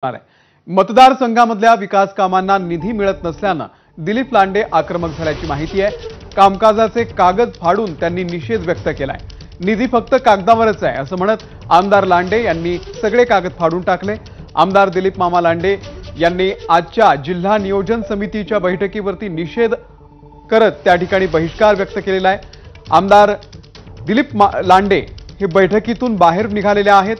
मतदारसंघामधल्या विकास कामांना निधी मिळत नसल्यानं दिलीप लांडे आक्रमक झाल्याची माहिती आहे। कामकाजाचे कागद फाडून त्यांनी निषेध व्यक्त केलाय। निधी फक्त कागदावरच आहे असं म्हणत आमदार लांडे यांनी सगळे कागद फाडून टाकले। आमदार दिलीप मामा लांडे यांनी आजच्या जिल्हा नियोजन समितीच्या बैठकीवरती निषेध करत त्या ठिकाणी बहिष्कार व्यक्त केलेला आहे। आमदार दिलीप लांडे हे बैठकीतून बाहेर निघालेले आहेत।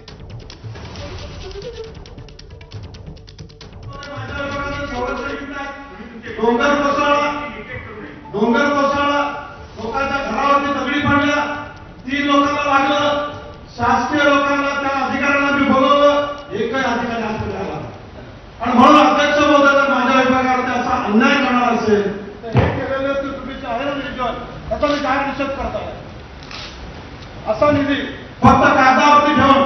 डोंगर कोसळला लोकांच्या घरावरती दगडी पडल्या, 3 लोकांना लागलं। शासकीय लोकांना त्या अधिकाऱ्यांना मी बोलवलं, एकही अधिकारी हात मिळाला आणि म्हणून अध्यक्ष महोदय माझ्या विभागावरती असा अन्याय करणार असेल तर हे केलेले चुकीचे आहे नियोजन, त्याचा मी जाहीर निषेध करताय। असा निधी फक्त कागदावरती ठेवून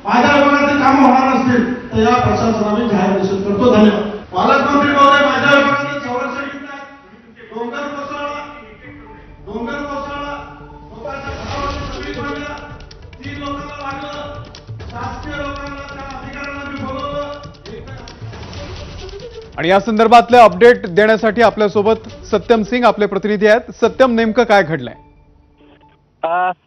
माझ्या विभागाचे काम होणार नसतील तर या प्रशासनाला मी जाहीर निषेध करतो। धन्यवाद। पालकमंत्री महोदय माझ्या विभागाचे डोंगर कोसळला लोकांच्या घरावरती दगडी पडल्या, 3 लोकांना लागलं। शासकीय लोकांना त्या अधिकाऱ्यांना मी बोलवलं। आणि या संदर्भातले अपडेट देण्यासाठी आपल्या सोबत सत्यम सिंग आपले प्रतिनिधी आहेत। सत्यम, नेमकं काय घडलंय?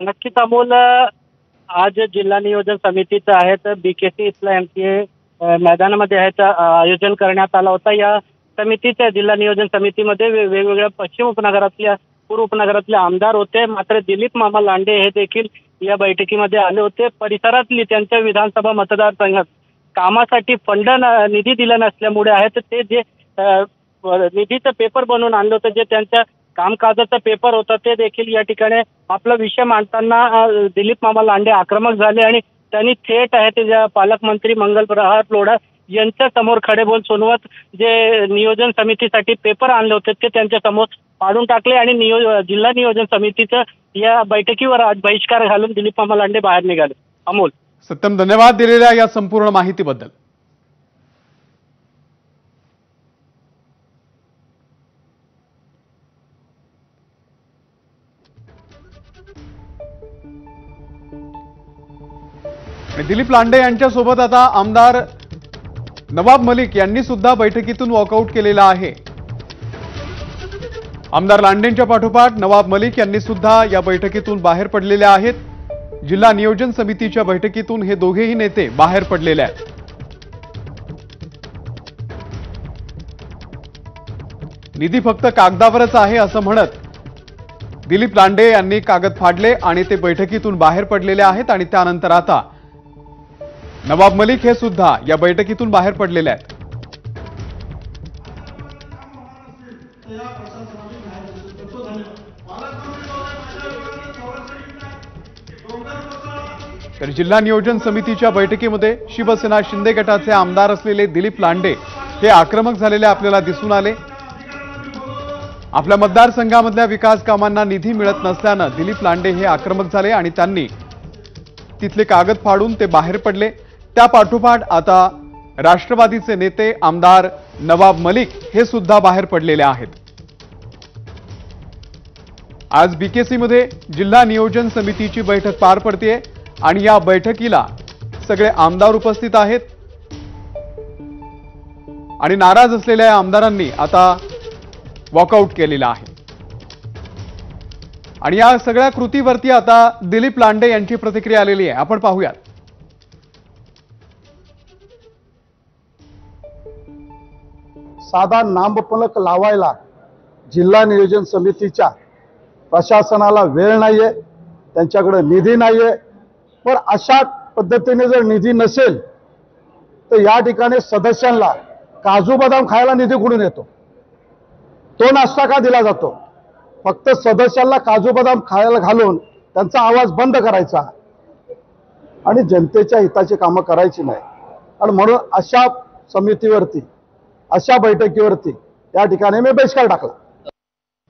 नक्कीच अमोल, आज जिल्हा नियोजन समितीचं आहे तर बीकेसी इथला एमसीए मैदानामध्ये आयोजन करण्यात आला होता। या समितीच्या जिल्हा नियोजन समितीमध्ये वेगवेगळ्या पश्चिम उपनगरातल्या पूर्व उपनगरातले आमदार होते, मात्र दिलीप मामा लांडे हे देखील या बैठकीमध्ये आले होते। परिसरातली त्यांच्या विधानसभा मतदारसंघात कामासाठी फंड निधी दिला नसल्यामुळे आहेत ते जे निधीचं पेपर बनवून आणलं होतं, जे त्यांच्या कामकाजाचा पेपर होता, ते देखील या ठिकाणी आपला विषय मांडताना दिलीप मामा लांडे आक्रमक झाले आणि त्यांनी थेट आहे ते पालकमंत्री मंगल प्रहार लोढा यांच्या समोर खडे बोल सुनवत जे नियोजन समितीसाठी पेपर आणले होते ते त्यांच्या समोर पाडून टाकले आणि जिल्हा नियोजन समितीचं या बैठकीवर आज बहिष्कार घालून दिलीप मामा लांडे बाहेर निघाले। अमोल, सत्यम, धन्यवाद दिलेल्या या संपूर्ण माहितीबद्दल। दिलीप लांडे यांच्या सोबत आता आमदार नवाब मलिक यांनी सुद्धा बैठकीतून वॉकआउट केलेला आहे। आमदार लांडेंच्या पाठोपाठ नवाब मलिक यांनी सुद्धा या बैठकीतून बाहेर पडलेले आहेत। जिल्हा नियोजन समितीच्या बैठकीतून हे दोघेही नेते बाहेर पडलेले आहेत। निधी फक्त कागदावरच आहे असं म्हणत दिलीप लांडे यांनी कागद फाडले आणि ते बैठकीतून बाहेर पडलेले आहेत आणि त्यानंतर आता नवाब मलिक हे सुद्धा या बैठकीतून बाहेर पडलेले आहेत। तर जिल्हा नियोजन समितीच्या बैठकीमध्ये शिवसेना शिंदे गटाचे आमदार असलेले दिलीप लांडे हे आक्रमक झालेले आपल्याला दिसून आले। आपल्या मतदारसंघामधल्या विकास कामांना निधी मिळत नसल्यानं दिलीप लांडे हे आक्रमक झाले आणि त्यांनी तिथले कागद फाडून ते बाहेर पडले। त्या पाठोपाठ आता राष्ट्रवादीचे नेते आमदार नवाब मलिक हे सुद्धा बाहेर पडलेले आहेत। आज बीकेसी मध्ये जिल्हा नियोजन समितीची बैठक पार पडते आणि या बैठकीला सगळे आमदार उपस्थित आहेत आणि नाराज असलेल्या आमदारांनी आता वॉकआउट केलेला आहे। आणि या सगळ्या कृतीवरती आता दिलीप लांडे यांची प्रतिक्रिया आलेली आहे, आपण पाहूयात। साधा नामफलक लावायला जिल्हा नियोजन समितीच्या प्रशासनाला वेळ नाहीये, त्यांच्याकडे निधी नाहीये। पण अशा पद्धतीने जर निधी नसेल तर या ठिकाणी सदस्यांना काजू बदाम खायला निधी कुठून येतो? तो नाश्ता का दिला जातो? फक्त सदस्यांना काजू बदाम खायला घालून त्यांचा आवाज बंद करायचा आणि जनतेच्या हिताची कामं करायची नाही। आणि म्हणून अशा समितीवरती, अशा बैठकीवरती या ठिकाणी मी बहिष्कार टाकला।